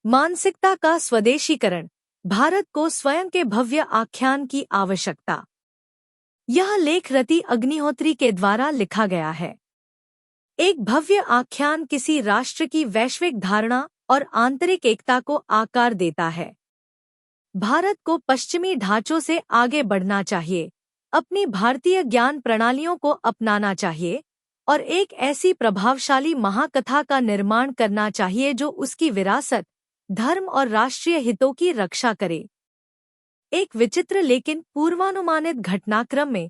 मानसिकता का स्वदेशीकरण, भारत को स्वयं के भव्य आख्यान की आवश्यकता। यह लेख रति अग्निहोत्री के द्वारा लिखा गया है। एक भव्य आख्यान किसी राष्ट्र की वैश्विक धारणा और आंतरिक एकता को आकार देता है। भारत को पश्चिमी ढांचों से आगे बढ़ना चाहिए, अपनी भारतीय ज्ञान प्रणालियों को अपनाना चाहिए और एक ऐसी प्रभावशाली महाकथा का निर्माण करना चाहिए जो उसकी विरासत, धर्म और राष्ट्रीय हितों की रक्षा करे। एक विचित्र लेकिन पूर्वानुमानित घटनाक्रम में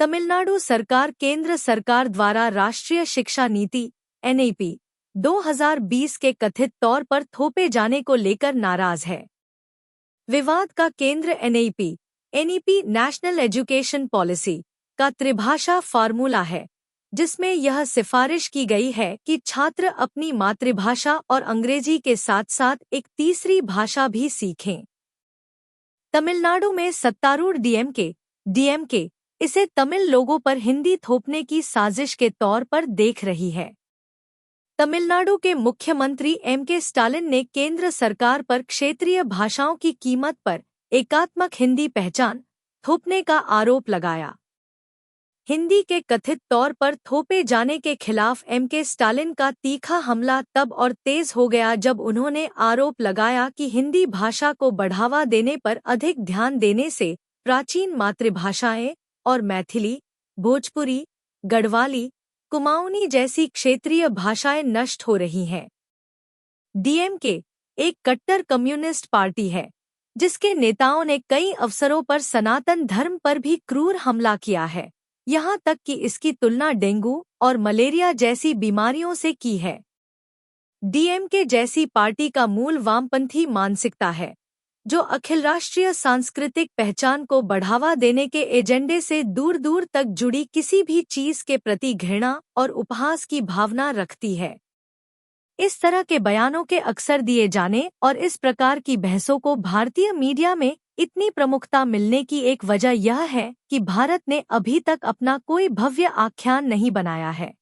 तमिलनाडु सरकार केंद्र सरकार द्वारा राष्ट्रीय शिक्षा नीति (एनईपी) 2020 के कथित तौर पर थोपे जाने को लेकर नाराज है। विवाद का केंद्र एनईपी नेशनल एजुकेशन पॉलिसी का त्रिभाषा फार्मूला है, जिसमें यह सिफारिश की गई है कि छात्र अपनी मातृभाषा और अंग्रेजी के साथ साथ एक तीसरी भाषा भी सीखें। तमिलनाडु में सत्तारूढ़ डीएमके इसे तमिल लोगों पर हिंदी थोपने की साजिश के तौर पर देख रही है। तमिलनाडु के मुख्यमंत्री एमके स्टालिन ने केंद्र सरकार पर क्षेत्रीय भाषाओं की कीमत पर एकात्मक हिंदी पहचान थोपने का आरोप लगाया। हिंदी के कथित तौर पर थोपे जाने के खिलाफ एमके स्टालिन का तीखा हमला तब और तेज हो गया जब उन्होंने आरोप लगाया कि हिंदी भाषा को बढ़ावा देने पर अधिक ध्यान देने से प्राचीन मातृभाषाएं और मैथिली, भोजपुरी, गढ़वाली, कुमाऊनी जैसी क्षेत्रीय भाषाएं नष्ट हो रही हैं। डीएमके एक कट्टर कम्युनिस्ट पार्टी है, जिसके नेताओं ने कई अवसरों पर सनातन धर्म पर भी क्रूर हमला किया है, यहाँ तक कि इसकी तुलना डेंगू और मलेरिया जैसी बीमारियों से की है। डीएमके जैसी पार्टी का मूल वामपंथी मानसिकता है, जो अखिल राष्ट्रीय सांस्कृतिक पहचान को बढ़ावा देने के एजेंडे से दूर दूर तक जुड़ी किसी भी चीज के प्रति घृणा और उपहास की भावना रखती है। इस तरह के बयानों के अक्सर दिए जाने और इस प्रकार की बहसों को भारतीय मीडिया में इतनी प्रमुखता मिलने की एक वजह यह है कि भारत ने अभी तक अपना कोई भव्य आख्यान नहीं बनाया है।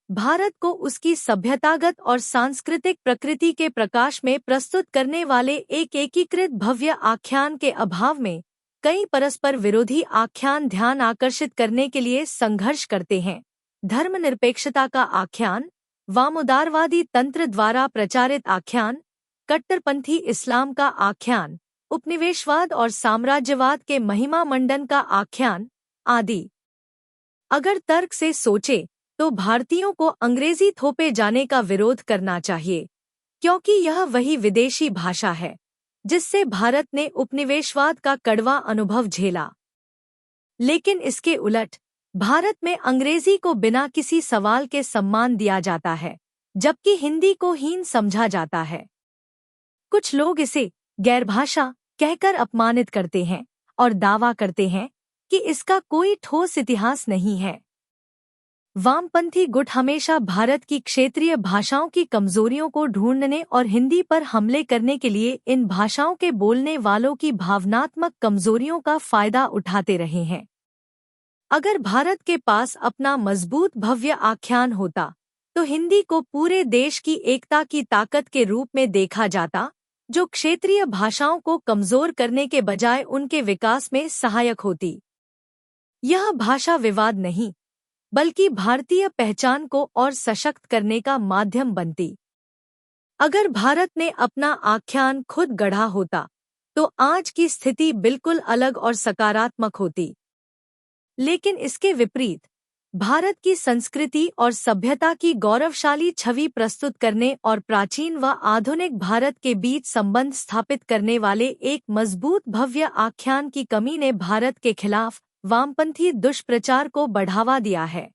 भारत को उसकी सभ्यतागत और सांस्कृतिक प्रकृति के प्रकाश में प्रस्तुत करने वाले एक एकीकृत भव्य आख्यान के अभाव में कई परस्पर विरोधी आख्यान ध्यान आकर्षित करने के लिए संघर्ष करते हैं। धर्मनिरपेक्षता का आख्यान, वामोदारवादी तंत्र द्वारा प्रचारित आख्यान, कट्टरपंथी इस्लाम का आख्यान, उपनिवेशवाद और साम्राज्यवाद के महिमा मंडन का आख्यान आदि। अगर तर्क से सोचे तो भारतीयों को अंग्रेजी थोपे जाने का विरोध करना चाहिए, क्योंकि यह वही विदेशी भाषा है जिससे भारत ने उपनिवेशवाद का कड़वा अनुभव झेला। लेकिन इसके उलट भारत में अंग्रेजी को बिना किसी सवाल के सम्मान दिया जाता है, जबकि हिंदी को हीन समझा जाता है। कुछ लोग इसे गैरभाषा कहकर अपमानित करते हैं और दावा करते हैं कि इसका कोई ठोस इतिहास नहीं है। वामपंथी गुट हमेशा भारत की क्षेत्रीय भाषाओं की कमजोरियों को ढूंढने और हिंदी पर हमले करने के लिए इन भाषाओं के बोलने वालों की भावनात्मक कमजोरियों का फायदा उठाते रहे हैं। अगर भारत के पास अपना मजबूत भव्य आख्यान होता तो हिंदी को पूरे देश की एकता की ताकत के रूप में देखा जाता, जो क्षेत्रीय भाषाओं को कमजोर करने के बजाय उनके विकास में सहायक होती। यह भाषा विवाद नहीं, बल्कि भारतीय पहचान को और सशक्त करने का माध्यम बनती। अगर भारत ने अपना आख्यान खुद गढ़ा होता तो आज की स्थिति बिल्कुल अलग और सकारात्मक होती। लेकिन इसके विपरीत भारत की संस्कृति और सभ्यता की गौरवशाली छवि प्रस्तुत करने और प्राचीन व आधुनिक भारत के बीच संबंध स्थापित करने वाले एक मजबूत भव्य आख्यान की कमी ने भारत के खिलाफ वामपंथी दुष्प्रचार को बढ़ावा दिया है।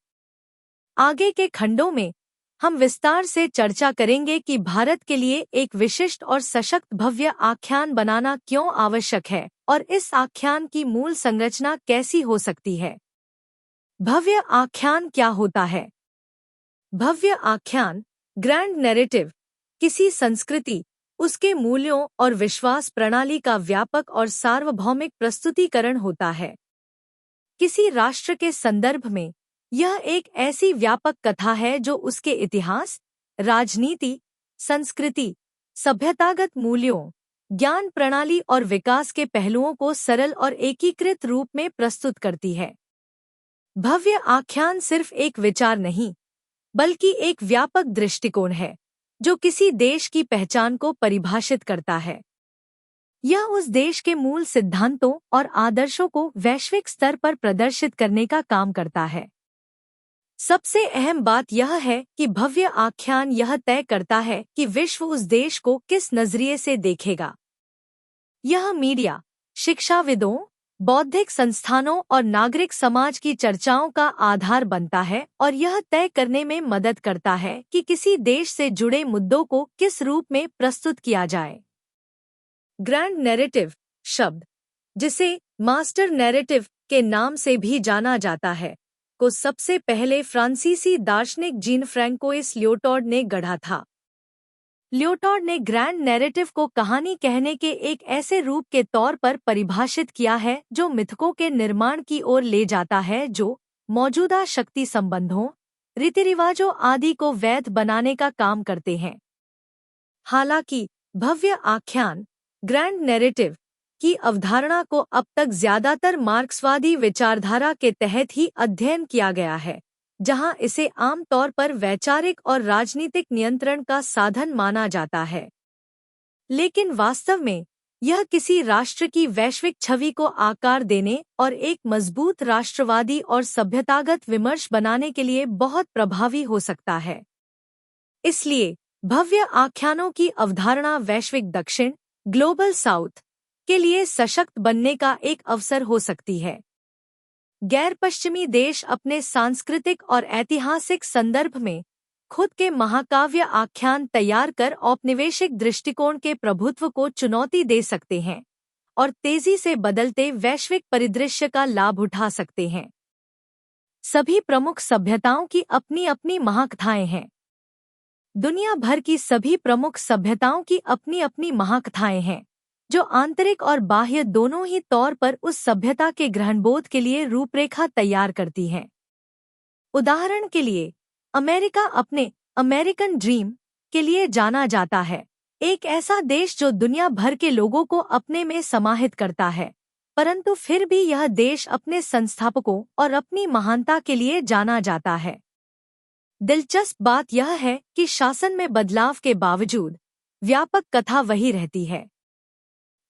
आगे के खंडों में हम विस्तार से चर्चा करेंगे कि भारत के लिए एक विशिष्ट और सशक्त भव्य आख्यान बनाना क्यों आवश्यक है और इस आख्यान की मूल संरचना कैसी हो सकती है। भव्य आख्यान क्या होता है? भव्य आख्यान, ग्रैंड नैरेटिव, किसी संस्कृति, उसके मूल्यों और विश्वास प्रणाली का व्यापक और सार्वभौमिक प्रस्तुतिकरण होता है। किसी राष्ट्र के संदर्भ में यह एक ऐसी व्यापक कथा है जो उसके इतिहास, राजनीति, संस्कृति, सभ्यतागत मूल्यों, ज्ञान प्रणाली और विकास के पहलुओं को सरल और एकीकृत रूप में प्रस्तुत करती है। भव्य आख्यान सिर्फ एक विचार नहीं, बल्कि एक व्यापक दृष्टिकोण है जो किसी देश की पहचान को परिभाषित करता है। यह उस देश के मूल सिद्धांतों और आदर्शों को वैश्विक स्तर पर प्रदर्शित करने का काम करता है। सबसे अहम बात यह है कि भव्य आख्यान यह तय करता है कि विश्व उस देश को किस नजरिए से देखेगा। यह मीडिया, शिक्षाविदों, बौद्धिक संस्थानों और नागरिक समाज की चर्चाओं का आधार बनता है और यह तय करने में मदद करता है कि किसी देश से जुड़े मुद्दों को किस रूप में प्रस्तुत किया जाए। ग्रैंड नैरेटिव शब्द, जिसे मास्टर नैरेटिव के नाम से भी जाना जाता है, को सबसे पहले फ्रांसीसी दार्शनिक जीन फ्रैंकोइस लियोटार्ड ने गढ़ा था। लियोटार्ड ने ग्रैंड नैरेटिव को कहानी कहने के एक ऐसे रूप के तौर पर परिभाषित किया है जो मिथकों के निर्माण की ओर ले जाता है जो मौजूदा शक्ति संबंधों, रीति-रिवाजों आदि को वैध बनाने का काम करते हैं। हालांकि भव्य आख्यान, ग्रैंड नैरेटिव की अवधारणा को अब तक ज्यादातर मार्क्सवादी विचारधारा के तहत ही अध्ययन किया गया है, जहां इसे आमतौर पर वैचारिक और राजनीतिक नियंत्रण का साधन माना जाता है। लेकिन वास्तव में यह किसी राष्ट्र की वैश्विक छवि को आकार देने और एक मजबूत राष्ट्रवादी और सभ्यतागत विमर्श बनाने के लिए बहुत प्रभावी हो सकता है। इसलिए भव्य आख्यानों की अवधारणा वैश्विक दक्षिण, ग्लोबल साउथ के लिए सशक्त बनने का एक अवसर हो सकती है। गैर पश्चिमी देश अपने सांस्कृतिक और ऐतिहासिक संदर्भ में खुद के महाकाव्य आख्यान तैयार कर औपनिवेशिक दृष्टिकोण के प्रभुत्व को चुनौती दे सकते हैं और तेजी से बदलते वैश्विक परिदृश्य का लाभ उठा सकते हैं। सभी प्रमुख सभ्यताओं की अपनी अपनी महाकथाएं हैं। दुनिया भर की सभी प्रमुख सभ्यताओं की अपनी अपनी महाकथाएं हैं, जो आंतरिक और बाह्य दोनों ही तौर पर उस सभ्यता के ग्रहणबोध के लिए रूपरेखा तैयार करती हैं। उदाहरण के लिए, अमेरिका अपने अमेरिकन ड्रीम के लिए जाना जाता है, एक ऐसा देश जो दुनिया भर के लोगों को अपने में समाहित करता है, परंतु फिर भी यह देश अपने संस्थापकों और अपनी महानता के लिए जाना जाता है। दिलचस्प बात यह है कि शासन में बदलाव के बावजूद व्यापक कथा वही रहती है।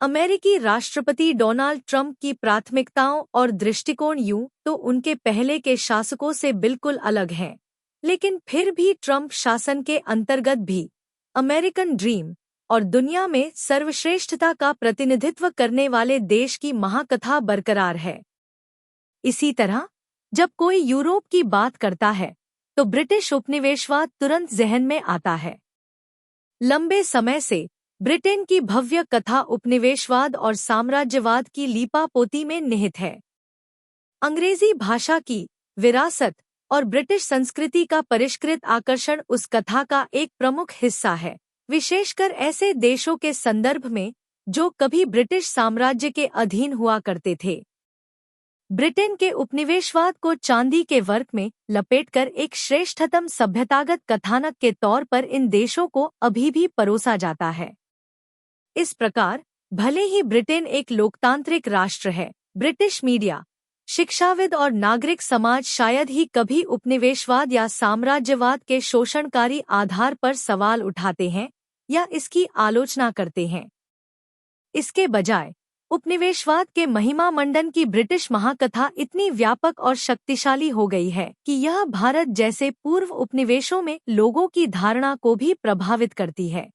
अमेरिकी राष्ट्रपति डोनाल्ड ट्रंप की प्राथमिकताओं और दृष्टिकोण यूं तो उनके पहले के शासकों से बिल्कुल अलग हैं, लेकिन फिर भी ट्रंप शासन के अंतर्गत भी अमेरिकन ड्रीम और दुनिया में सर्वश्रेष्ठता का प्रतिनिधित्व करने वाले देश की महाकथा बरकरार है। इसी तरह जब कोई यूरोप की बात करता है तो ब्रिटिश उपनिवेशवाद तुरंत जहन में आता है। लंबे समय से ब्रिटेन की भव्य कथा उपनिवेशवाद और साम्राज्यवाद की लीपापोती में निहित है। अंग्रेजी भाषा की विरासत और ब्रिटिश संस्कृति का परिष्कृत आकर्षण उस कथा का एक प्रमुख हिस्सा है, विशेषकर ऐसे देशों के संदर्भ में जो कभी ब्रिटिश साम्राज्य के अधीन हुआ करते थे। ब्रिटेन के उपनिवेशवाद को चांदी के वर्क में लपेटकर एक श्रेष्ठतम सभ्यतागत कथानक के तौर पर इन देशों को अभी भी परोसा जाता है। इस प्रकार भले ही ब्रिटेन एक लोकतांत्रिक राष्ट्र है, ब्रिटिश मीडिया, शिक्षाविद और नागरिक समाज शायद ही कभी उपनिवेशवाद या साम्राज्यवाद के शोषणकारी आधार पर सवाल उठाते हैं या इसकी आलोचना करते हैं। इसके बजाय उपनिवेशवाद के महिमा मंडन की ब्रिटिश महाकथा इतनी व्यापक और शक्तिशाली हो गई है कि यह भारत जैसे पूर्व उपनिवेशों में लोगों की धारणा को भी प्रभावित करती है।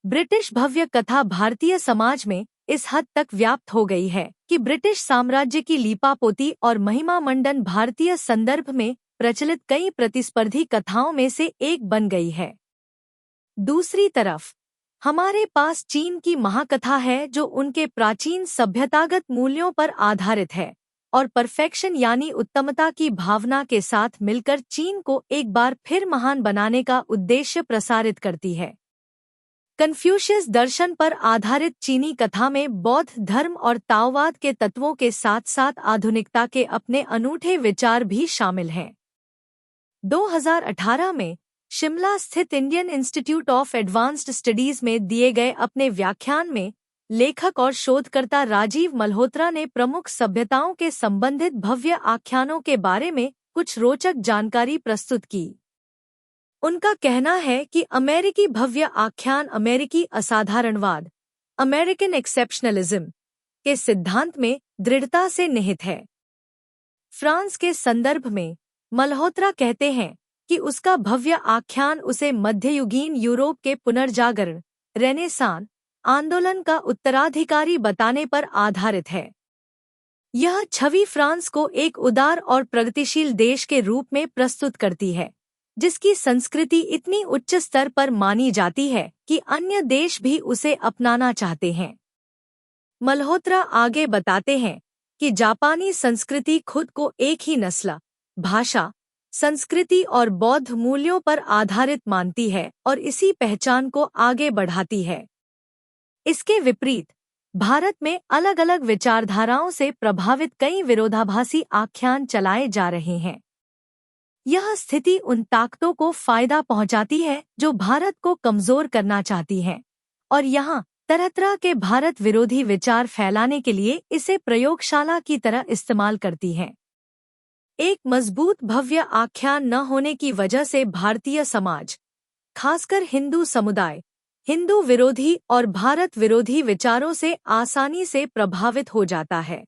ब्रिटिश भव्य कथा भारतीय समाज में इस हद तक व्याप्त हो गई है कि ब्रिटिश साम्राज्य की लीपापोती और महिमा मंडन भारतीय संदर्भ में प्रचलित कई प्रतिस्पर्धी कथाओं में से एक बन गई है। दूसरी तरफ हमारे पास चीन की महाकथा है जो उनके प्राचीन सभ्यतागत मूल्यों पर आधारित है और परफेक्शन यानी उत्तमता की भावना के साथ मिलकर चीन को एक बार फिर महान बनाने का उद्देश्य प्रसारित करती है। कन्फ्यूशियस दर्शन पर आधारित चीनी कथा में बौद्ध धर्म और ताओवाद के तत्वों के साथ साथ आधुनिकता के अपने अनूठे विचार भी शामिल हैं। 2018 में शिमला स्थित Indian institute of advanced studies में दिए गए अपने व्याख्यान में लेखक और शोधकर्ता राजीव मल्होत्रा ने प्रमुख सभ्यताओं के संबंधित भव्य आख्यानों के बारे में कुछ रोचक जानकारी प्रस्तुत की। उनका कहना है कि अमेरिकी भव्य आख्यान अमेरिकी असाधारणवाद, अमेरिकन एक्सेप्शनलिज्म के सिद्धांत में दृढ़ता से निहित है। फ्रांस के संदर्भ में मल्होत्रा कहते हैं कि उसका भव्य आख्यान उसे मध्ययुगीन यूरोप के पुनर्जागरण, रेनेसां आंदोलन का उत्तराधिकारी बताने पर आधारित है। यह छवि फ्रांस को एक उदार और प्रगतिशील देश के रूप में प्रस्तुत करती है, जिसकी संस्कृति इतनी उच्च स्तर पर मानी जाती है कि अन्य देश भी उसे अपनाना चाहते हैं। मल्होत्रा आगे बताते हैं कि जापानी संस्कृति खुद को एक ही नस्ल, भाषा, संस्कृति और बौद्ध मूल्यों पर आधारित मानती है और इसी पहचान को आगे बढ़ाती है। इसके विपरीत भारत में अलग अलग विचारधाराओं से प्रभावित कई विरोधाभासी आख्यान चलाए जा रहे हैं। यह स्थिति उन ताकतों को फायदा पहुंचाती है जो भारत को कमजोर करना चाहती हैं, और यहाँ तरह तरह के भारत विरोधी विचार फैलाने के लिए इसे प्रयोगशाला की तरह इस्तेमाल करती हैं। एक मजबूत भव्य आख्यान न होने की वजह से भारतीय समाज, खासकर हिंदू समुदाय, हिंदू विरोधी और भारत विरोधी विचारों से आसानी से प्रभावित हो जाता है।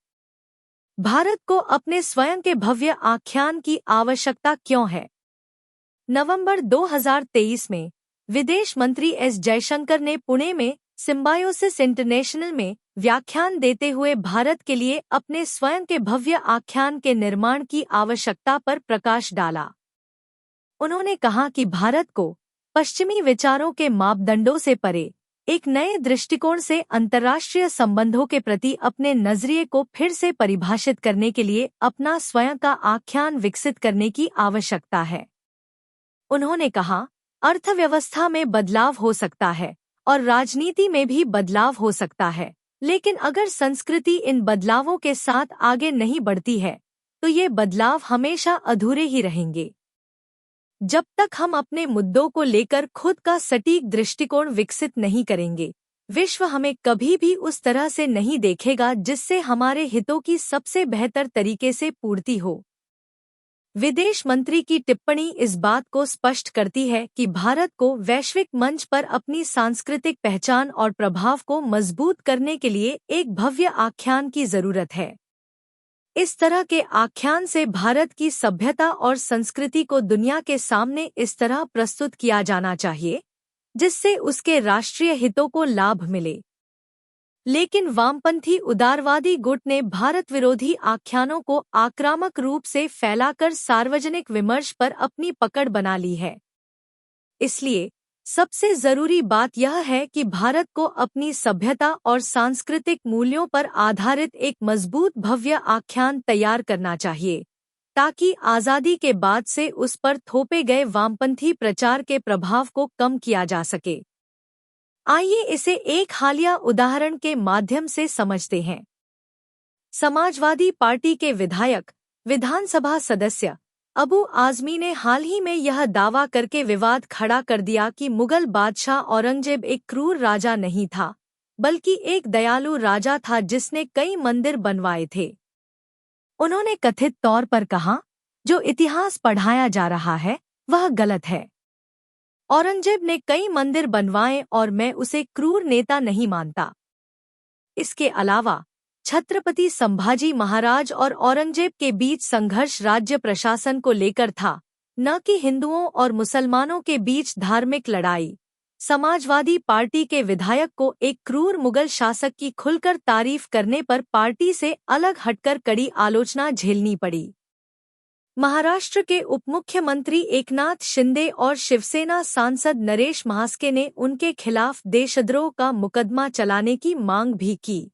भारत को अपने स्वयं के भव्य आख्यान की आवश्यकता क्यों है? नवंबर 2023 में विदेश मंत्री एस जयशंकर ने पुणे में सिम्बायोसिस इंटरनेशनल में व्याख्यान देते हुए भारत के लिए अपने स्वयं के भव्य आख्यान के निर्माण की आवश्यकता पर प्रकाश डाला। उन्होंने कहा कि भारत को पश्चिमी विचारों के मापदंडों से परे एक नए दृष्टिकोण से अंतर्राष्ट्रीय संबंधों के प्रति अपने नजरिए को फिर से परिभाषित करने के लिए अपना स्वयं का आख्यान विकसित करने की आवश्यकता है। उन्होंने कहा, अर्थव्यवस्था में बदलाव हो सकता है और राजनीति में भी बदलाव हो सकता है, लेकिन अगर संस्कृति इन बदलावों के साथ आगे नहीं बढ़ती है तो ये बदलाव हमेशा अधूरे ही रहेंगे। जब तक हम अपने मुद्दों को लेकर खुद का सटीक दृष्टिकोण विकसित नहीं करेंगे, विश्व हमें कभी भी उस तरह से नहीं देखेगा जिससे हमारे हितों की सबसे बेहतर तरीके से पूर्ति हो। विदेश मंत्री की टिप्पणी इस बात को स्पष्ट करती है कि भारत को वैश्विक मंच पर अपनी सांस्कृतिक पहचान और प्रभाव को मजबूत करने के लिए एक भव्य आख्यान की जरूरत है। इस तरह के आख्यान से भारत की सभ्यता और संस्कृति को दुनिया के सामने इस तरह प्रस्तुत किया जाना चाहिए जिससे उसके राष्ट्रीय हितों को लाभ मिले। लेकिन वामपंथी उदारवादी गुट ने भारत विरोधी आख्यानों को आक्रामक रूप से फैलाकर सार्वजनिक विमर्श पर अपनी पकड़ बना ली है। इसलिए सबसे जरूरी बात यह है कि भारत को अपनी सभ्यता और सांस्कृतिक मूल्यों पर आधारित एक मजबूत भव्य आख्यान तैयार करना चाहिए, ताकि आज़ादी के बाद से उस पर थोपे गए वामपंथी प्रचार के प्रभाव को कम किया जा सके। आइए इसे एक हालिया उदाहरण के माध्यम से समझते हैं। समाजवादी पार्टी के विधायक, विधानसभा सदस्य अबू आज़मी ने हाल ही में यह दावा करके विवाद खड़ा कर दिया कि मुगल बादशाह औरंगजेब एक क्रूर राजा नहीं था, बल्कि एक दयालु राजा था जिसने कई मंदिर बनवाए थे। उन्होंने कथित तौर पर कहा, जो इतिहास पढ़ाया जा रहा है वह गलत है। औरंगजेब ने कई मंदिर बनवाए और मैं उसे क्रूर नेता नहीं मानता। इसके अलावा छत्रपति संभाजी महाराज और औरंगजेब के बीच संघर्ष राज्य प्रशासन को लेकर था, न कि हिंदुओं और मुसलमानों के बीच धार्मिक लड़ाई। समाजवादी पार्टी के विधायक को एक क्रूर मुगल शासक की खुलकर तारीफ करने पर पार्टी से अलग हटकर कड़ी आलोचना झेलनी पड़ी। महाराष्ट्र के उपमुख्यमंत्री एकनाथ शिंदे और शिवसेना सांसद नरेश म्हास्के ने उनके खिलाफ देशद्रोह का मुकदमा चलाने की मांग भी की।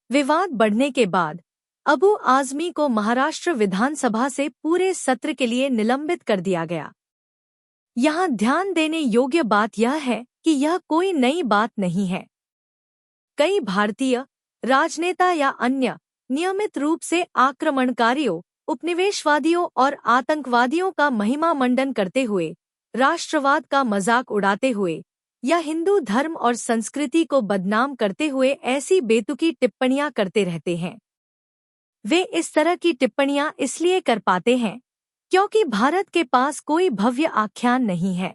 विवाद बढ़ने के बाद अबू आज़मी को महाराष्ट्र विधानसभा से पूरे सत्र के लिए निलंबित कर दिया गया। यहाँ ध्यान देने योग्य बात यह है कि यह कोई नई बात नहीं है। कई भारतीय राजनेता या अन्य नियमित रूप से आक्रमणकारियों, उपनिवेशवादियों और आतंकवादियों का महिमा मंडन करते हुए राष्ट्रवाद का मजाक उड़ाते हुए या हिंदू धर्म और संस्कृति को बदनाम करते हुए ऐसी बेतुकी टिप्पणियां करते रहते हैं। वे इस तरह की टिप्पणियां इसलिए कर पाते हैं क्योंकि भारत के पास कोई भव्य आख्यान नहीं है।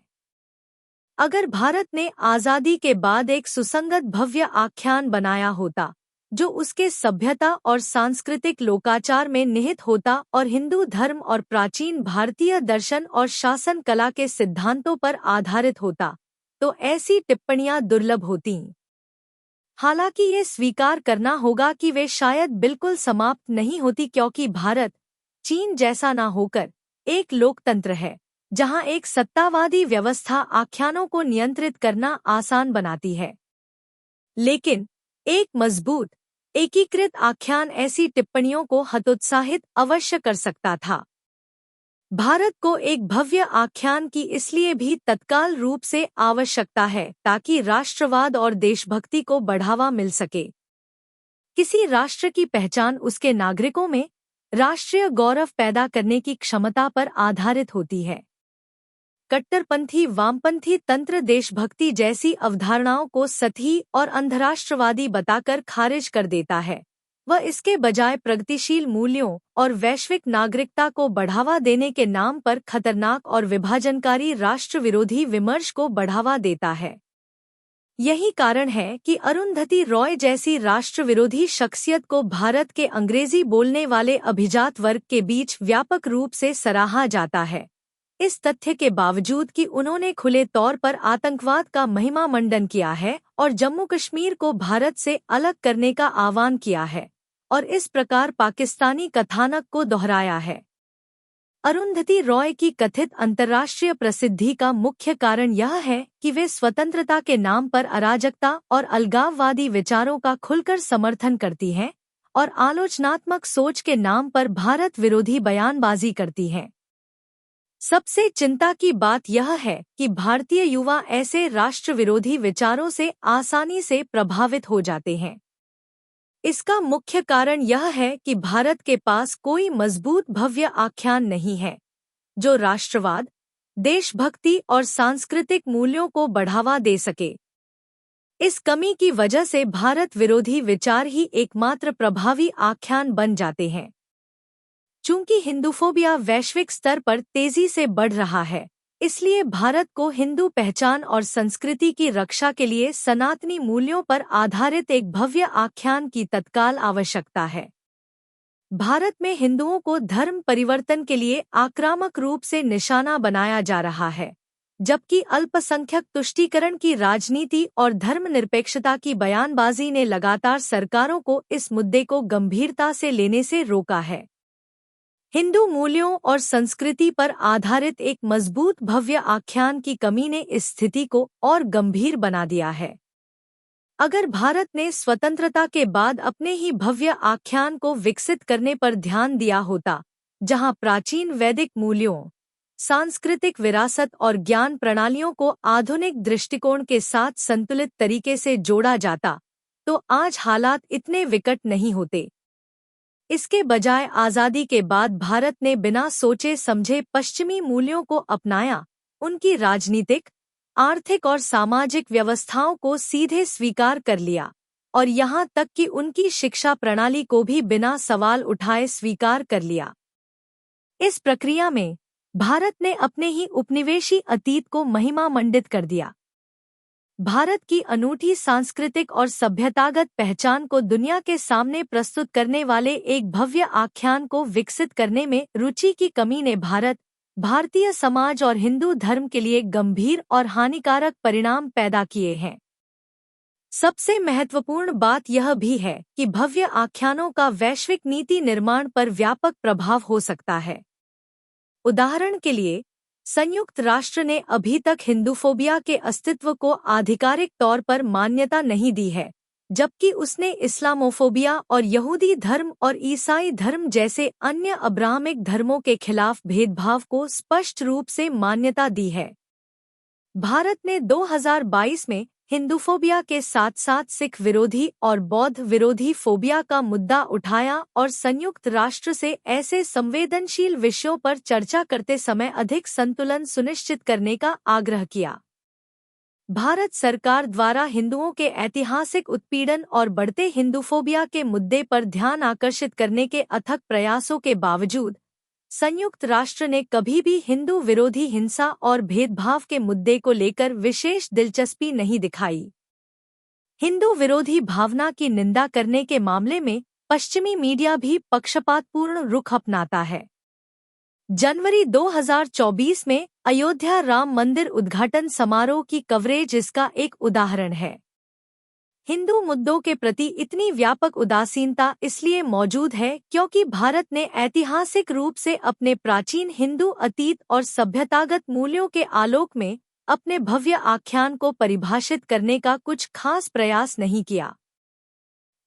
अगर भारत ने आजादी के बाद एक सुसंगत भव्य आख्यान बनाया होता जो उसके सभ्यता और सांस्कृतिक लोकाचार में निहित होता और हिंदू धर्म और प्राचीन भारतीय दर्शन और शासन कला के सिद्धांतों पर आधारित होता, तो ऐसी टिप्पणियां दुर्लभ होतीं। हालांकि ये स्वीकार करना होगा कि वे शायद बिल्कुल समाप्त नहीं होती, क्योंकि भारत चीन जैसा न होकर एक लोकतंत्र है जहां एक सत्तावादी व्यवस्था आख्यानों को नियंत्रित करना आसान बनाती है। लेकिन एक मजबूत एकीकृत आख्यान ऐसी टिप्पणियों को हतोत्साहित अवश्य कर सकता था। भारत को एक भव्य आख्यान की इसलिए भी तत्काल रूप से आवश्यकता है ताकि राष्ट्रवाद और देशभक्ति को बढ़ावा मिल सके। किसी राष्ट्र की पहचान उसके नागरिकों में राष्ट्रीय गौरव पैदा करने की क्षमता पर आधारित होती है। कट्टरपंथी वामपंथी तंत्र देशभक्ति जैसी अवधारणाओं को सतही और अंधराष्ट्रवादी बताकर खारिज कर देता है। वह इसके बजाय प्रगतिशील मूल्यों और वैश्विक नागरिकता को बढ़ावा देने के नाम पर खतरनाक और विभाजनकारी राष्ट्र विरोधी विमर्श को बढ़ावा देता है। यही कारण है कि अरुंधति रॉय जैसी राष्ट्र विरोधी शख्सियत को भारत के अंग्रेजी बोलने वाले अभिजात वर्ग के बीच व्यापक रूप से सराहा जाता है, इस तथ्य के बावजूद कि उन्होंने खुले तौर पर आतंकवाद का महिमा मंडन किया है और जम्मू कश्मीर को भारत से अलग करने का आह्वान किया है और इस प्रकार पाकिस्तानी कथानक को दोहराया है। अरुंधति रॉय की कथित अंतर्राष्ट्रीय प्रसिद्धि का मुख्य कारण यह है कि वे स्वतंत्रता के नाम पर अराजकता और अलगाववादी विचारों का खुलकर समर्थन करती हैं और आलोचनात्मक सोच के नाम पर भारत विरोधी बयानबाजी करती हैं। सबसे चिंता की बात यह है कि भारतीय युवा ऐसे राष्ट्र विरोधी विचारों से आसानी से प्रभावित हो जाते हैं। इसका मुख्य कारण यह है कि भारत के पास कोई मजबूत भव्य आख्यान नहीं है जो राष्ट्रवाद, देशभक्ति और सांस्कृतिक मूल्यों को बढ़ावा दे सके। इस कमी की वजह से भारत विरोधी विचार ही एकमात्र प्रभावी आख्यान बन जाते हैं। चूंकि हिंदूफोबिया वैश्विक स्तर पर तेजी से बढ़ रहा है, इसलिए भारत को हिंदू पहचान और संस्कृति की रक्षा के लिए सनातनी मूल्यों पर आधारित एक भव्य आख्यान की तत्काल आवश्यकता है। भारत में हिंदुओं को धर्म परिवर्तन के लिए आक्रामक रूप से निशाना बनाया जा रहा है, जबकि अल्पसंख्यक तुष्टीकरण की राजनीति और धर्मनिरपेक्षता की बयानबाजी ने लगातार सरकारों को इस मुद्दे को गंभीरता से लेने से रोका है। हिंदू मूल्यों और संस्कृति पर आधारित एक मजबूत भव्य आख्यान की कमी ने इस स्थिति को और गंभीर बना दिया है। अगर भारत ने स्वतंत्रता के बाद अपने ही भव्य आख्यान को विकसित करने पर ध्यान दिया होता, जहां प्राचीन वैदिक मूल्यों, सांस्कृतिक विरासत और ज्ञान प्रणालियों को आधुनिक दृष्टिकोण के साथ संतुलित तरीके से जोड़ा जाता, तो आज हालात इतने विकट नहीं होते। इसके बजाय आज़ादी के बाद भारत ने बिना सोचे समझे पश्चिमी मूल्यों को अपनाया, उनकी राजनीतिक, आर्थिक और सामाजिक व्यवस्थाओं को सीधे स्वीकार कर लिया और यहाँ तक कि उनकी शिक्षा प्रणाली को भी बिना सवाल उठाए स्वीकार कर लिया। इस प्रक्रिया में भारत ने अपने ही उपनिवेशी अतीत को महिमा मंडित कर दिया। भारत की अनूठी सांस्कृतिक और सभ्यतागत पहचान को दुनिया के सामने प्रस्तुत करने वाले एक भव्य आख्यान को विकसित करने में रुचि की कमी ने भारतीय समाज और हिंदू धर्म के लिए गंभीर और हानिकारक परिणाम पैदा किए हैं। सबसे महत्वपूर्ण बात यह भी है कि भव्य आख्यानों का वैश्विक नीति निर्माण पर व्यापक प्रभाव हो सकता है। उदाहरण के लिए, संयुक्त राष्ट्र ने अभी तक हिंदूफोबिया के अस्तित्व को आधिकारिक तौर पर मान्यता नहीं दी है, जबकि उसने इस्लामोफोबिया और यहूदी धर्म और ईसाई धर्म जैसे अन्य अब्राहमिक धर्मों के खिलाफ भेदभाव को स्पष्ट रूप से मान्यता दी है। भारत ने 2022 में हिंदूफोबिया के साथ साथ सिख विरोधी और बौद्ध विरोधी फोबिया का मुद्दा उठाया और संयुक्त राष्ट्र से ऐसे संवेदनशील विषयों पर चर्चा करते समय अधिक संतुलन सुनिश्चित करने का आग्रह किया। भारत सरकार द्वारा हिंदुओं के ऐतिहासिक उत्पीड़न और बढ़ते हिंदूफोबिया के मुद्दे पर ध्यान आकर्षित करने के अथक प्रयासों के बावजूद संयुक्त राष्ट्र ने कभी भी हिंदू विरोधी हिंसा और भेदभाव के मुद्दे को लेकर विशेष दिलचस्पी नहीं दिखाई। हिंदू विरोधी भावना की निंदा करने के मामले में पश्चिमी मीडिया भी पक्षपातपूर्ण रुख अपनाता है। जनवरी 2024 में अयोध्या राम मंदिर उद्घाटन समारोह की कवरेज इसका एक उदाहरण है। हिंदू मुद्दों के प्रति इतनी व्यापक उदासीनता इसलिए मौजूद है क्योंकि भारत ने ऐतिहासिक रूप से अपने प्राचीन हिंदू अतीत और सभ्यतागत मूल्यों के आलोक में अपने भव्य आख्यान को परिभाषित करने का कुछ खास प्रयास नहीं किया।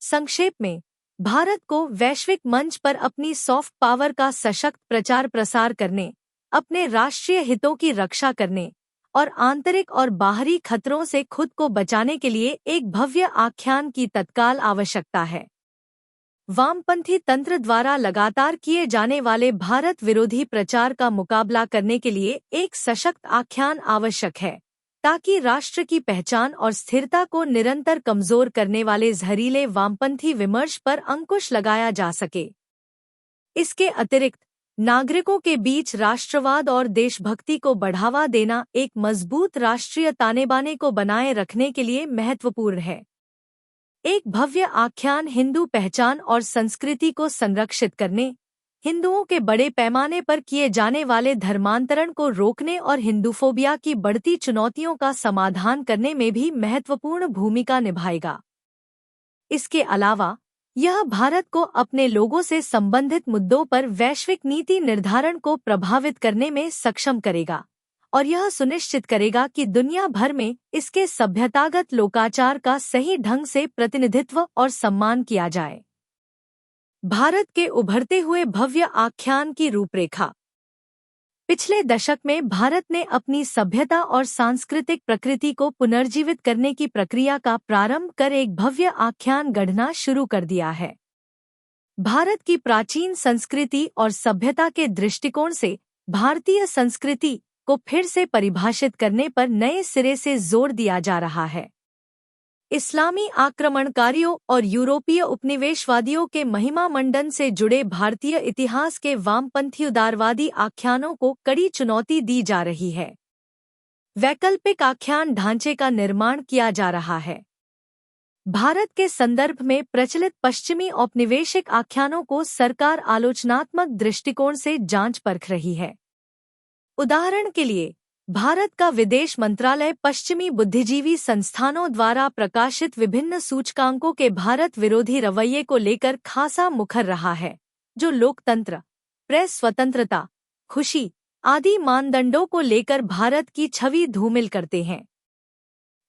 संक्षेप में, भारत को वैश्विक मंच पर अपनी सॉफ्ट पावर का सशक्त प्रचार प्रसार करने, अपने राष्ट्रीय हितों की रक्षा करने और आंतरिक और बाहरी खतरों से खुद को बचाने के लिए एक भव्य आख्यान की तत्काल आवश्यकता है। वामपंथी तंत्र द्वारा लगातार किए जाने वाले भारत विरोधी प्रचार का मुकाबला करने के लिए एक सशक्त आख्यान आवश्यक है, ताकि राष्ट्र की पहचान और स्थिरता को निरंतर कमजोर करने वाले जहरीले वामपंथी विमर्श पर अंकुश लगाया जा सके। इसके अतिरिक्त नागरिकों के बीच राष्ट्रवाद और देशभक्ति को बढ़ावा देना एक मजबूत राष्ट्रीय तानेबाने को बनाए रखने के लिए महत्वपूर्ण है। एक भव्य आख्यान हिंदू पहचान और संस्कृति को संरक्षित करने, हिंदुओं के बड़े पैमाने पर किए जाने वाले धर्मांतरण को रोकने और हिंदूफोबिया की बढ़ती चुनौतियों का समाधान करने में भी महत्वपूर्ण भूमिका निभाएगा। इसके अलावा यह भारत को अपने लोगों से संबंधित मुद्दों पर वैश्विक नीति निर्धारण को प्रभावित करने में सक्षम करेगा और यह सुनिश्चित करेगा कि दुनिया भर में इसके सभ्यतागत लोकाचार का सही ढंग से प्रतिनिधित्व और सम्मान किया जाए। भारत के उभरते हुए भव्य आख्यान की रूपरेखा। पिछले दशक में भारत ने अपनी सभ्यता और सांस्कृतिक प्रकृति को पुनर्जीवित करने की प्रक्रिया का प्रारंभ कर एक भव्य आख्यान गढ़ना शुरू कर दिया है। भारत की प्राचीन संस्कृति और सभ्यता के दृष्टिकोण से भारतीय संस्कृति को फिर से परिभाषित करने पर नए सिरे से जोर दिया जा रहा है। इस्लामी आक्रमणकारियों और यूरोपीय उपनिवेशवादियों के महिमा मंडन से जुड़े भारतीय इतिहास के वामपंथी उदारवादी आख्यानों को कड़ी चुनौती दी जा रही है। वैकल्पिक आख्यान ढांचे का निर्माण किया जा रहा है। भारत के संदर्भ में प्रचलित पश्चिमी औपनिवेशिक आख्यानों को सरकार आलोचनात्मक दृष्टिकोण से जांच परख रही है। उदाहरण के लिए, भारत का विदेश मंत्रालय पश्चिमी बुद्धिजीवी संस्थानों द्वारा प्रकाशित विभिन्न सूचकांकों के भारत विरोधी रवैये को लेकर खासा मुखर रहा है, जो लोकतंत्र, प्रेस स्वतंत्रता, खुशी आदि मानदंडों को लेकर भारत की छवि धूमिल करते हैं।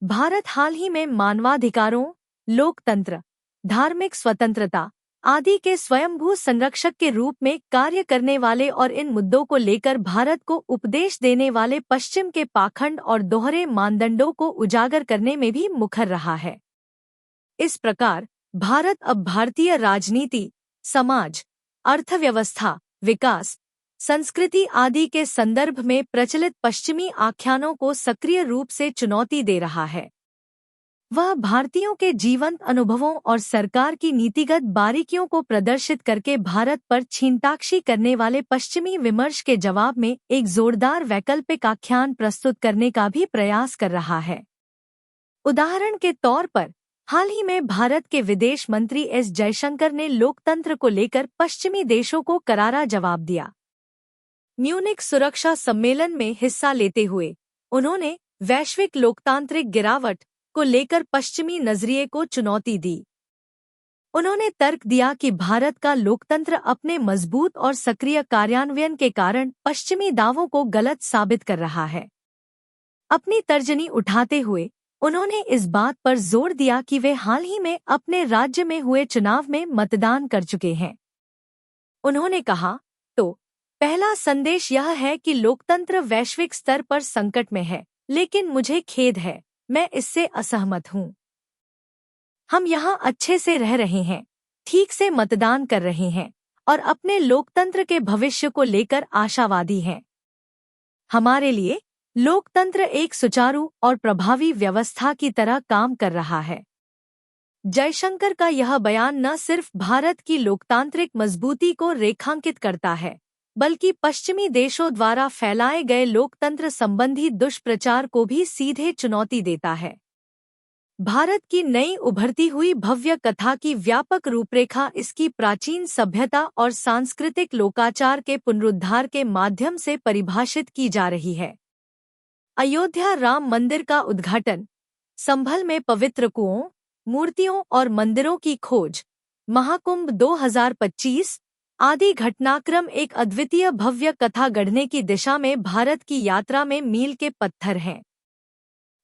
भारत हाल ही में मानवाधिकारों, लोकतंत्र, धार्मिक स्वतंत्रता आदि के स्वयंभू संरक्षक के रूप में कार्य करने वाले और इन मुद्दों को लेकर भारत को उपदेश देने वाले पश्चिम के पाखंड और दोहरे मानदंडों को उजागर करने में भी मुखर रहा है। इस प्रकार भारत अब भारतीय राजनीति, समाज, अर्थव्यवस्था, विकास, संस्कृति आदि के संदर्भ में प्रचलित पश्चिमी आख्यानों को सक्रिय रूप से चुनौती दे रहा है। वह भारतीयों के जीवंत अनुभवों और सरकार की नीतिगत बारीकियों को प्रदर्शित करके भारत पर छीनताक्षी करने वाले पश्चिमी विमर्श के जवाब में एक जोरदार वैकल्पिक आख्यान प्रस्तुत करने का भी प्रयास कर रहा है। उदाहरण के तौर पर, हाल ही में भारत के विदेश मंत्री एस जयशंकर ने लोकतंत्र को लेकर पश्चिमी देशों को करारा जवाब दिया। म्यूनिख सुरक्षा सम्मेलन में हिस्सा लेते हुए उन्होंने वैश्विक लोकतांत्रिक गिरावट को लेकर पश्चिमी नजरिए को चुनौती दी। उन्होंने तर्क दिया कि भारत का लोकतंत्र अपने मजबूत और सक्रिय कार्यान्वयन के कारण पश्चिमी दावों को गलत साबित कर रहा है। अपनी तर्जनी उठाते हुए उन्होंने इस बात पर जोर दिया कि वे हाल ही में अपने राज्य में हुए चुनाव में मतदान कर चुके हैं। उन्होंने कहा, तो पहला संदेश यह है कि लोकतंत्र वैश्विक स्तर पर संकट में है, लेकिन मुझे खेद है मैं इससे असहमत हूँ। हम यहाँ अच्छे से रह रहे हैं, ठीक से मतदान कर रहे हैं और अपने लोकतंत्र के भविष्य को लेकर आशावादी हैं। हमारे लिए लोकतंत्र एक सुचारू और प्रभावी व्यवस्था की तरह काम कर रहा है। जयशंकर का यह बयान न सिर्फ भारत की लोकतांत्रिक मजबूती को रेखांकित करता है, बल्कि पश्चिमी देशों द्वारा फैलाए गए लोकतंत्र संबंधी दुष्प्रचार को भी सीधे चुनौती देता है। भारत की नई उभरती हुई भव्य कथा की व्यापक रूपरेखा इसकी प्राचीन सभ्यता और सांस्कृतिक लोकाचार के पुनरुद्धार के माध्यम से परिभाषित की जा रही है। अयोध्या राम मंदिर का उद्घाटन, संभल में पवित्र कुओं, मूर्तियों और मंदिरों की खोज, महाकुंभ 2025 आदि घटनाक्रम एक अद्वितीय भव्य कथा गढ़ने की दिशा में भारत की यात्रा में मील के पत्थर हैं।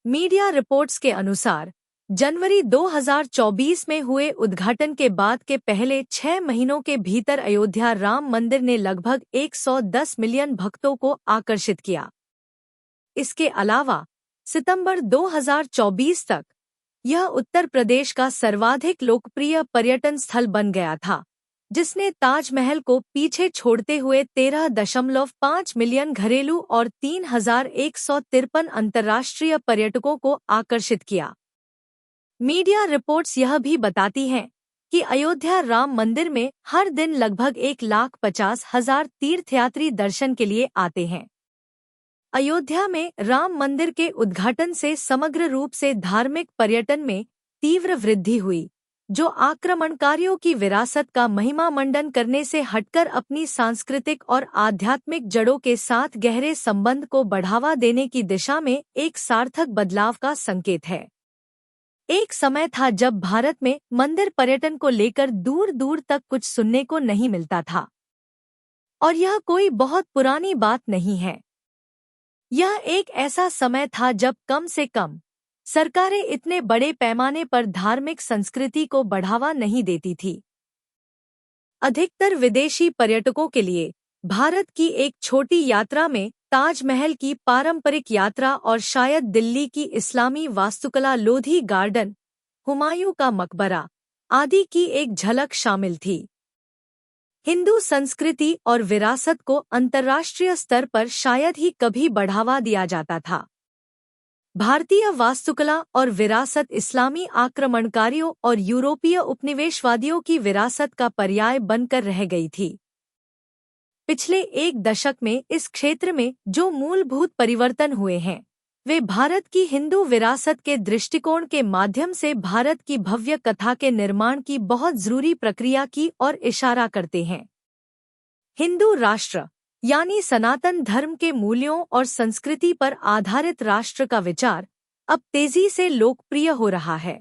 मीडिया रिपोर्ट्स के अनुसार जनवरी 2024 में हुए उद्घाटन के बाद के पहले 6 महीनों के भीतर अयोध्या राम मंदिर ने लगभग 110 मिलियन भक्तों को आकर्षित किया। इसके अलावा सितंबर 2024 तक यह उत्तर प्रदेश का सर्वाधिक लोकप्रिय पर्यटन स्थल बन गया था, जिसने ताजमहल को पीछे छोड़ते हुए 13.5 मिलियन घरेलू और 3,153 अंतर्राष्ट्रीय पर्यटकों को आकर्षित किया। मीडिया रिपोर्ट्स यह भी बताती हैं कि अयोध्या राम मंदिर में हर दिन लगभग 1,50,000 तीर्थयात्री दर्शन के लिए आते हैं। अयोध्या में राम मंदिर के उद्घाटन से समग्र रूप से धार्मिक पर्यटन में तीव्र वृद्धि हुई, जो आक्रमणकारियों की विरासत का महिमा मंडन करने से हटकर अपनी सांस्कृतिक और आध्यात्मिक जड़ों के साथ गहरे संबंध को बढ़ावा देने की दिशा में एक सार्थक बदलाव का संकेत है। एक समय था जब भारत में मंदिर पर्यटन को लेकर दूर दूर तक कुछ सुनने को नहीं मिलता था, और यह कोई बहुत पुरानी बात नहीं है। यह एक ऐसा समय था जब कम से कम सरकारें इतने बड़े पैमाने पर धार्मिक संस्कृति को बढ़ावा नहीं देती थी। अधिकतर विदेशी पर्यटकों के लिए भारत की एक छोटी यात्रा में ताजमहल की पारंपरिक यात्रा और शायद दिल्ली की इस्लामी वास्तुकला, लोधी गार्डन, हुमायूं का मकबरा आदि की एक झलक शामिल थी। हिंदू संस्कृति और विरासत को अंतर्राष्ट्रीय स्तर पर शायद ही कभी बढ़ावा दिया जाता था। भारतीय वास्तुकला और विरासत इस्लामी आक्रमणकारियों और यूरोपीय उपनिवेशवादियों की विरासत का पर्याय बनकर रह गई थी। पिछले एक दशक में इस क्षेत्र में जो मूलभूत परिवर्तन हुए हैं, वे भारत की हिंदू विरासत के दृष्टिकोण के माध्यम से भारत की भव्य कथा के निर्माण की बहुत जरूरी प्रक्रिया की ओर इशारा करते हैं। हिंदू राष्ट्र यानी सनातन धर्म के मूल्यों और संस्कृति पर आधारित राष्ट्र का विचार अब तेजी से लोकप्रिय हो रहा है।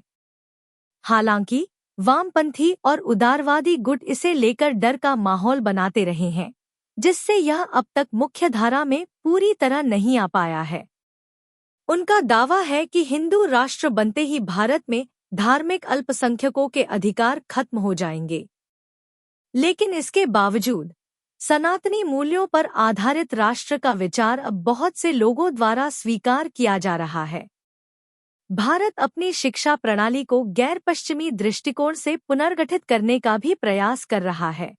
हालांकि वामपंथी और उदारवादी गुट इसे लेकर डर का माहौल बनाते रहे हैं, जिससे यह अब तक मुख्यधारा में पूरी तरह नहीं आ पाया है। उनका दावा है कि हिंदू राष्ट्र बनते ही भारत में धार्मिक अल्पसंख्यकों के अधिकार खत्म हो जाएंगे। लेकिन इसके बावजूद सनातनी मूल्यों पर आधारित राष्ट्र का विचार अब बहुत से लोगों द्वारा स्वीकार किया जा रहा है। भारत अपनी शिक्षा प्रणाली को गैर पश्चिमी दृष्टिकोण से पुनर्गठित करने का भी प्रयास कर रहा है।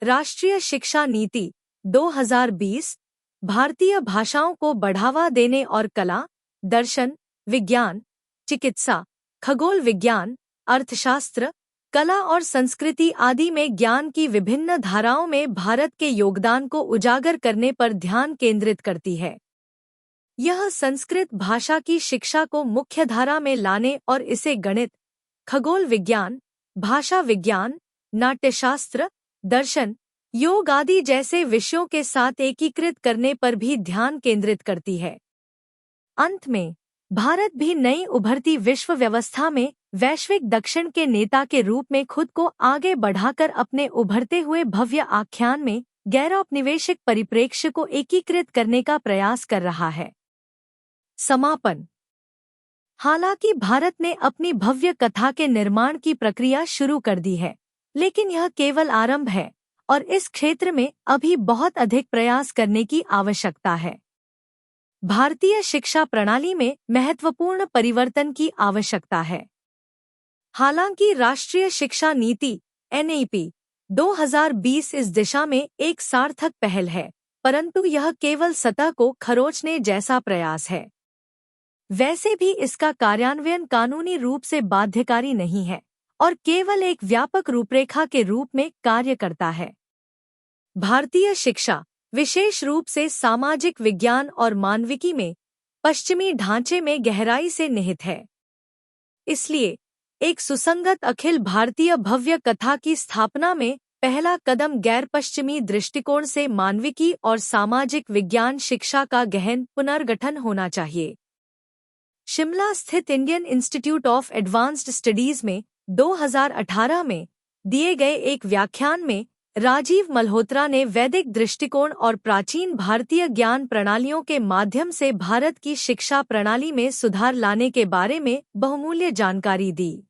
राष्ट्रीय शिक्षा नीति 2020 भारतीय भाषाओं को बढ़ावा देने और कला, दर्शन, विज्ञान, चिकित्सा, खगोल विज्ञान, अर्थशास्त्र, कला और संस्कृति आदि में ज्ञान की विभिन्न धाराओं में भारत के योगदान को उजागर करने पर ध्यान केंद्रित करती है। यह संस्कृत भाषा की शिक्षा को मुख्यधारा में लाने और इसे गणित, खगोल विज्ञान, भाषा विज्ञान, नाट्यशास्त्र, दर्शन, योग आदि जैसे विषयों के साथ एकीकृत करने पर भी ध्यान केंद्रित करती है। अंत में भारत भी नई उभरती विश्व व्यवस्था में वैश्विक दक्षिण के नेता के रूप में खुद को आगे बढ़ाकर अपने उभरते हुए भव्य आख्यान में गैर-औपनिवेशिक परिप्रेक्ष्य को एकीकृत करने का प्रयास कर रहा है। समापन। हालांकि भारत ने अपनी भव्य कथा के निर्माण की प्रक्रिया शुरू कर दी है, लेकिन यह केवल आरंभ है और इस क्षेत्र में अभी बहुत अधिक प्रयास करने की आवश्यकता है। भारतीय शिक्षा प्रणाली में महत्वपूर्ण परिवर्तन की आवश्यकता है। हालांकि राष्ट्रीय शिक्षा नीति (NEP) 2020 इस दिशा में एक सार्थक पहल है, परंतु यह केवल सतह को खरोंचने जैसा प्रयास है। वैसे भी इसका कार्यान्वयन कानूनी रूप से बाध्यकारी नहीं है और केवल एक व्यापक रूपरेखा के रूप में कार्य करता है। भारतीय शिक्षा, विशेष रूप से सामाजिक विज्ञान और मानविकी में, पश्चिमी ढांचे में गहराई से निहित है। इसलिए एक सुसंगत अखिल भारतीय भव्य कथा की स्थापना में पहला कदम गैर पश्चिमी दृष्टिकोण से मानविकी और सामाजिक विज्ञान शिक्षा का गहन पुनर्गठन होना चाहिए। शिमला स्थित Indian institute of advanced studies में 2018 में दिए गए एक व्याख्यान में राजीव मल्होत्रा ने वैदिक दृष्टिकोण और प्राचीन भारतीय ज्ञान प्रणालियों के माध्यम से भारत की शिक्षा प्रणाली में सुधार लाने के बारे में बहुमूल्य जानकारी दी।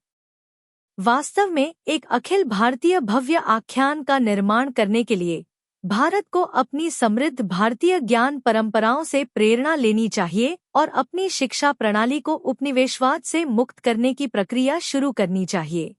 वास्तव में एक अखिल भारतीय भव्य आख्यान का निर्माण करने के लिए भारत को अपनी समृद्ध भारतीय ज्ञान परंपराओं से प्रेरणा लेनी चाहिए और अपनी शिक्षा प्रणाली को उपनिवेशवाद से मुक्त करने की प्रक्रिया शुरू करनी चाहिए।